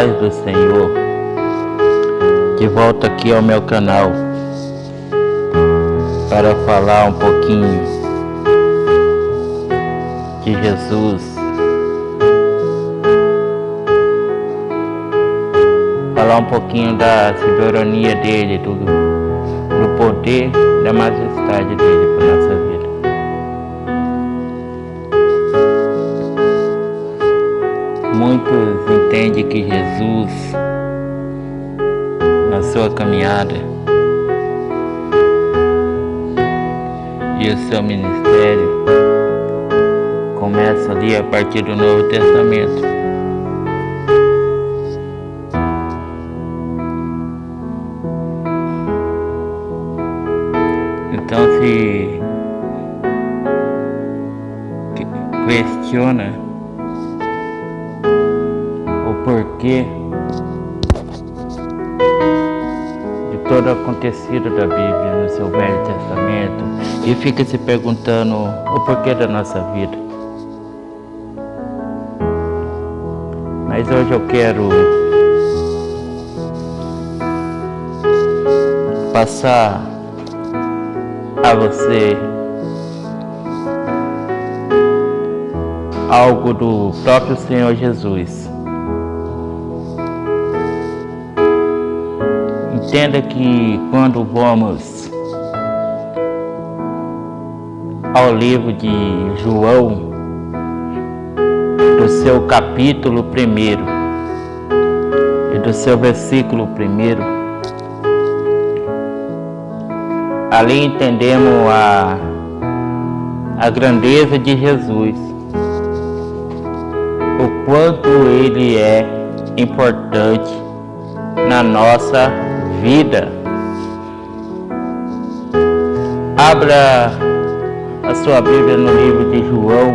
paz do Senhor. De volta aqui ao meu canal para falar um pouquinho de Jesus, falar um pouquinho da soberania dele, do poder, da majestade dele para nossa vida. Muitos entendem que Jesus, na sua caminhada e o seu ministério, começa ali a partir do Novo Testamento. Então se questiona o porquê de todo o acontecido da Bíblia no seu Velho Testamento e fica se perguntando o porquê da nossa vida. Mas hoje eu quero passar a você algo do próprio Senhor Jesus. Entenda que quando vamos ao livro de João, do seu capítulo 1 e do seu versículo 1, ali entendemos a grandeza de Jesus, o quanto ele é importante na nossa vida. Abra a sua Bíblia no livro de João,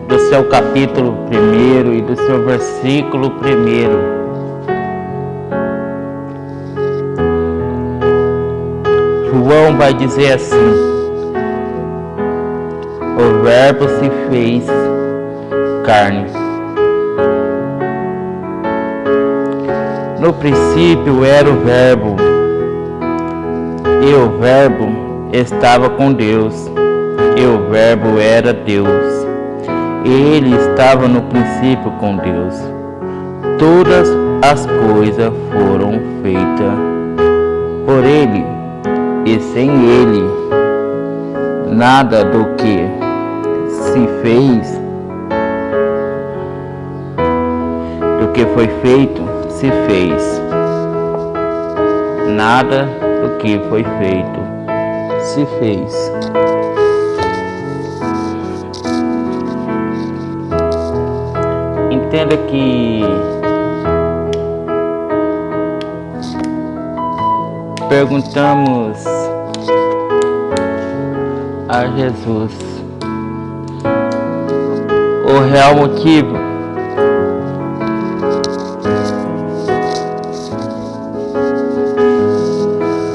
do seu capítulo 1 e do seu versículo 1. João vai dizer assim: o Verbo se fez carne. No princípio era o Verbo, e o Verbo estava com Deus, e o Verbo era Deus. Ele estava no princípio com Deus. Todas as coisas foram feitas por Ele, e sem Ele, nada do que se fez, do que foi feito, se fez. Nada do que foi feito se fez. Entenda que perguntamos a Jesus o real motivo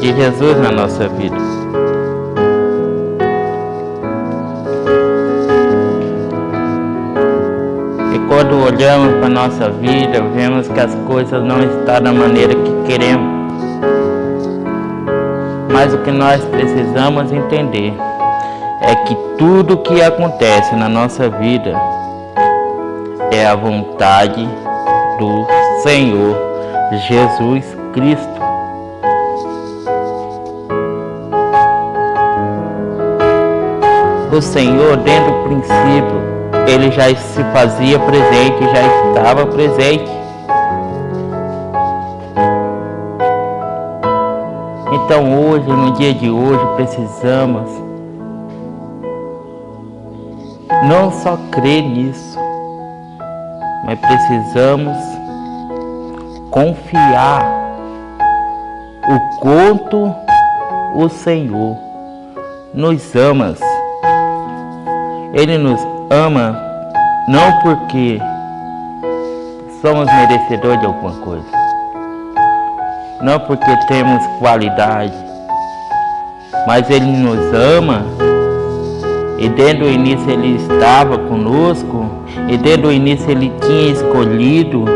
de Jesus na nossa vida. E quando olhamos para a nossa vida, vemos que as coisas não estão da maneira que queremos. Mas o que nós precisamos entender é que tudo o que acontece na nossa vida é a vontade do Senhor Jesus Cristo. O Senhor, desde o princípio, Ele já se fazia presente, já estava presente. Então hoje, no dia de hoje, precisamos não só crer nisso, mas precisamos confiar o quanto o Senhor nos ama. Ele nos ama não porque somos merecedores de alguma coisa, não porque temos qualidade, mas Ele nos ama e desde o início Ele estava conosco e desde o início Ele tinha escolhido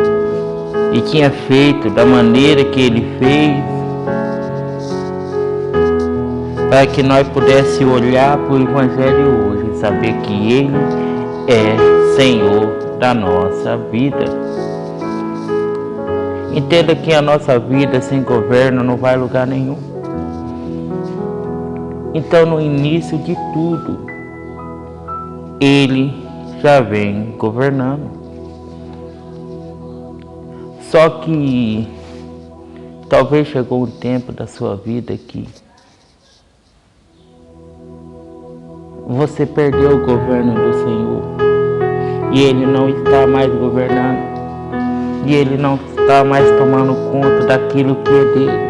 e tinha feito da maneira que Ele fez, para que nós pudéssemos olhar para o Evangelho hoje e saber que Ele é Senhor da nossa vida. Entenda que a nossa vida sem governo não vai a lugar nenhum. Então, no início de tudo, Ele já vem governando. Só que talvez chegou um tempo da sua vida que você perdeu o governo do Senhor e Ele não está mais governando e Ele não está mais tomando conta daquilo que é dele,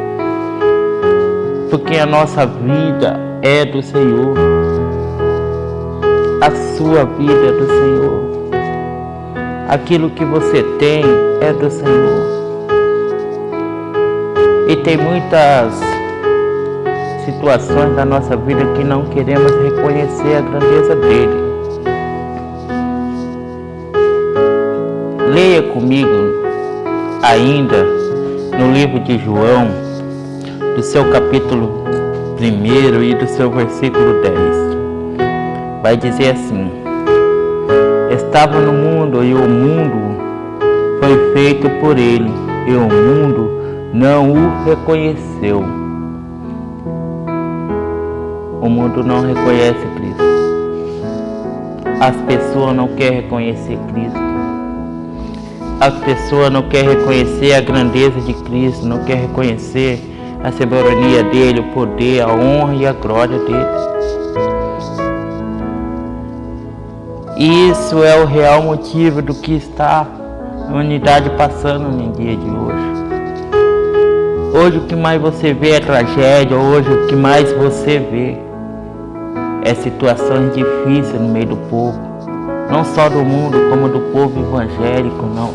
porque a nossa vida é do Senhor, a sua vida é do Senhor, aquilo que você tem é do Senhor. E tem muitas situações da nossa vida que não queremos reconhecer a grandeza dele. Leia comigo ainda no livro de João, do seu capítulo 1 e do seu versículo 10. Vai dizer assim: estava no mundo e o mundo foi feito por ele, e o mundo não o reconheceu. O mundo não reconhece Cristo. As pessoas não querem reconhecer Cristo. As pessoas não querem reconhecer a grandeza de Cristo, não querem reconhecer a soberania dele, o poder, a honra e a glória dele. Isso é o real motivo do que está a humanidade passando no dia de hoje. Hoje o que mais você vê é tragédia, hoje o que mais você vê é situações difíceis no meio do povo. Não só do mundo, como do povo evangélico, não.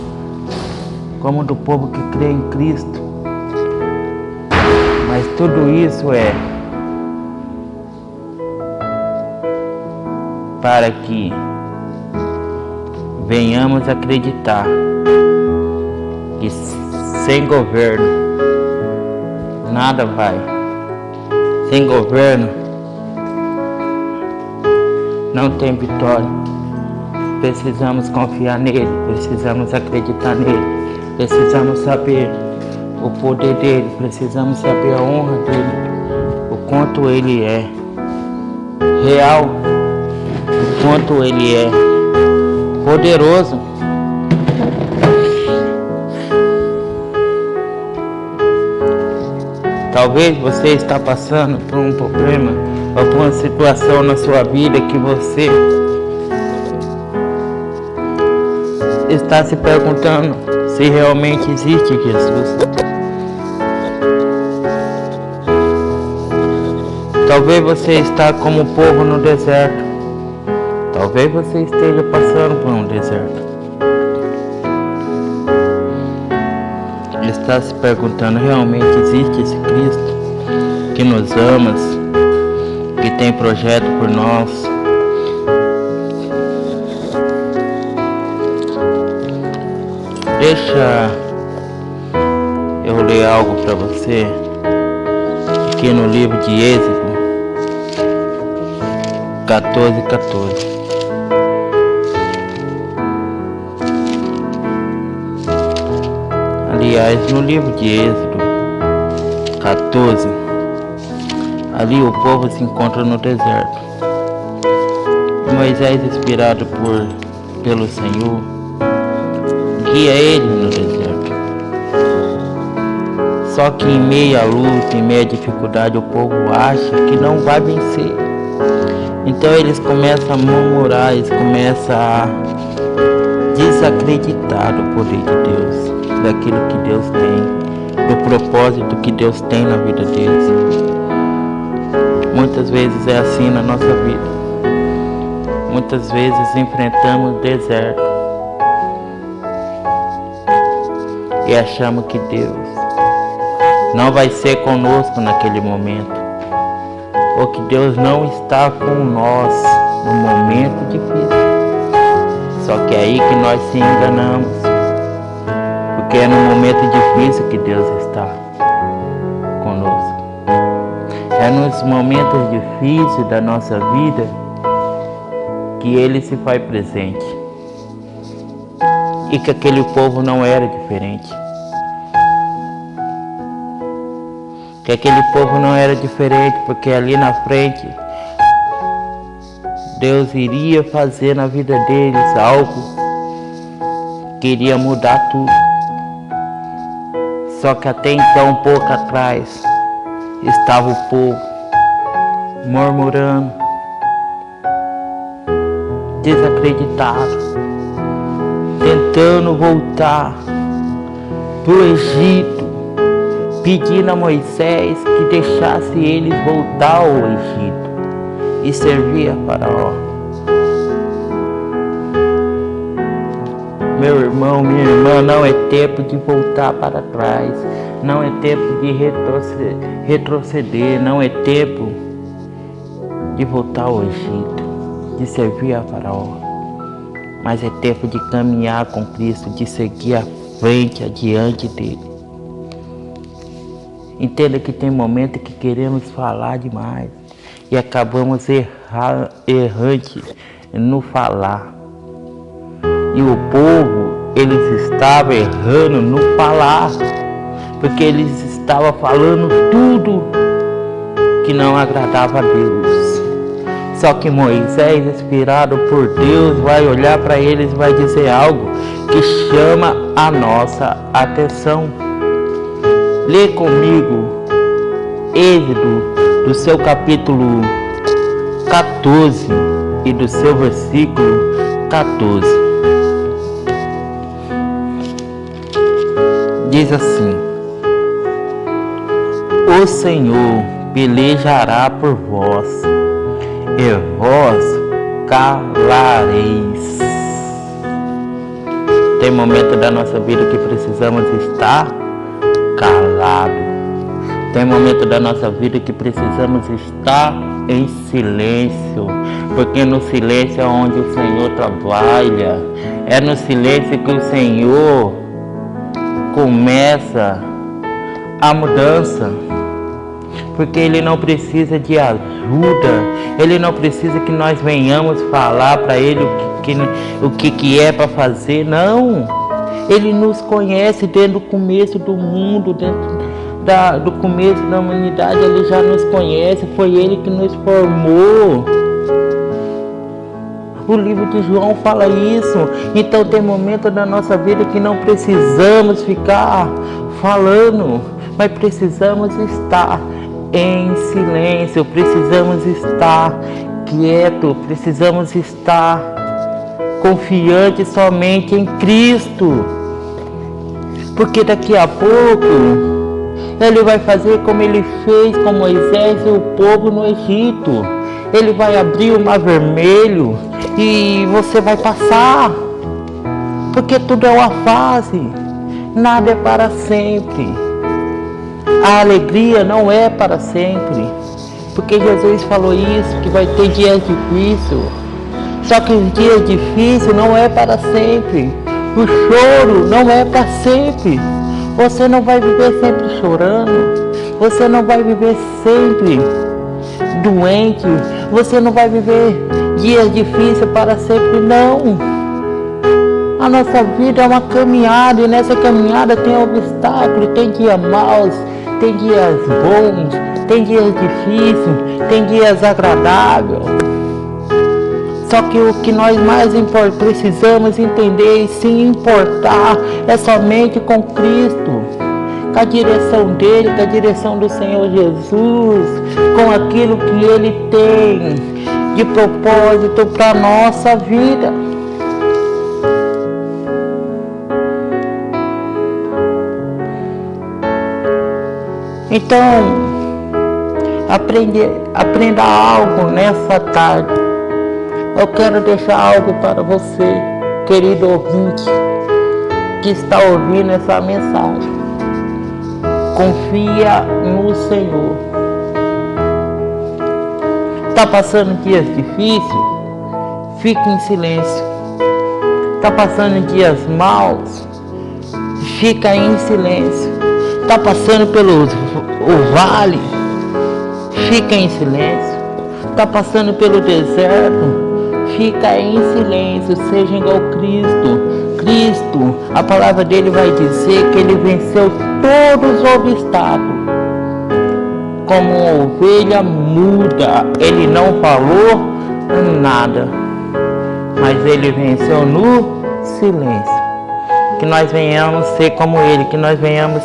Como do povo que crê em Cristo. Mas tudo isso é para que venhamos acreditar que sem governo nada vai. Sem governo não tem vitória. Precisamos confiar nele, precisamos acreditar nele, precisamos saber o poder dele, precisamos saber a honra dele, o quanto ele é real, o quanto ele é poderoso. Talvez você está passando por um problema ou por uma situação na sua vida que você está se perguntando se realmente existe Jesus. Talvez você está como o povo no deserto. Talvez você esteja passando por um deserto. Está se perguntando, realmente existe esse Cristo que nos ama, que tem projeto por nós? Deixa eu ler algo para você aqui no livro de Êxodo 14:14. Aliás, no livro de Êxodo 14, ali o povo se encontra no deserto. E Moisés, inspirado pelo Senhor, guia ele no deserto. Só que em meio à luta, em meio à dificuldade, o povo acha que não vai vencer. Então eles começam a murmurar, eles começam a desacreditar do poder de Deus, daquilo que Deus tem, do propósito que Deus tem na vida deles. Muitas vezes é assim na nossa vida. Muitas vezes enfrentamos deserto e achamos que Deus não vai ser conosco naquele momento, ou que Deus não está com nós no momento difícil. Só que é aí que nós se enganamos, porque é no momento difícil que Deus está conosco. É nos momentos difíceis da nossa vida que Ele se faz presente. E que aquele povo não era diferente. Que aquele povo não era diferente, porque ali na frente Deus iria fazer na vida deles algo que iria mudar tudo. Só que até então, um pouco atrás, estava o povo murmurando, desacreditado, tentando voltar para o Egito, pedindo a Moisés que deixasse eles voltar ao Egito e servir a Faraó. Meu irmão, minha irmã, não é tempo de voltar para trás, não é tempo de retroceder, não é tempo de voltar ao Egito, de servir a Faraó, mas é tempo de caminhar com Cristo, de seguir à frente, adiante dele. Entenda que tem momentos que queremos falar demais e acabamos errante no falar. E o povo, eles estavam errando no falar, porque eles estavam falando tudo que não agradava a Deus. Só que Moisés, inspirado por Deus, vai olhar para eles e vai dizer algo que chama a nossa atenção. Lê comigo Êxodo, do seu capítulo 14 e do seu versículo 14. Diz assim: o Senhor pelejará por vós, e vós calareis. Tem momento da nossa vida que precisamos estar calados. Tem momento da nossa vida que precisamos estar em silêncio, porque no silêncio é onde o Senhor trabalha. É no silêncio que o Senhor começa a mudança, porque Ele não precisa de ajuda, Ele não precisa que nós venhamos falar para Ele o que é para fazer, não. Ele nos conhece desde o começo do mundo, do começo da humanidade, Ele já nos conhece, foi Ele que nos formou. O livro de João fala isso. Então tem momentos da nossa vida que não precisamos ficar falando, mas precisamos estar em silêncio, precisamos estar quieto, precisamos estar confiantes somente em Cristo. Porque daqui a pouco Ele vai fazer como Ele fez com Moisés e o povo no Egito. Ele vai abrir o mar vermelho e você vai passar, porque tudo é uma fase, nada é para sempre. A alegria não é para sempre, porque Jesus falou isso, que vai ter dias difíceis. Só que os dias difíceis não é para sempre. O choro não é para sempre. Você não vai viver sempre chorando, você não vai viver sempre doente, você não vai viver dias difíceis para sempre, não. A nossa vida é uma caminhada, e nessa caminhada tem obstáculos, tem dias maus, tem dias bons, tem dias difíceis, tem dias agradáveis. Só que o que nós mais precisamos entender e se importar é somente com Cristo, com a direção dele, com a direção do Senhor Jesus, com aquilo que Ele tem de propósito para a nossa vida. Então, aprenda algo nessa tarde. Eu quero deixar algo para você, querido ouvinte, que está ouvindo essa mensagem. Confia no Senhor. Está passando dias difíceis? Fique em silêncio. Está passando dias maus? fica em silêncio. Está passando pelo o vale, fica em silêncio. Está passando pelo deserto, fica em silêncio. Seja igual Cristo. Cristo, a palavra dele vai dizer que ele venceu todos os obstáculos. Como uma ovelha muda, ele não falou nada, mas ele venceu no silêncio. Que nós venhamos ser como ele, que nós venhamos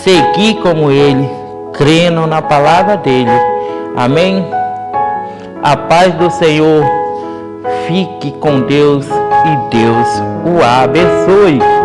seguir como ele, crendo na palavra dele. Amém? A paz do Senhor, fique com Deus e Deus o abençoe.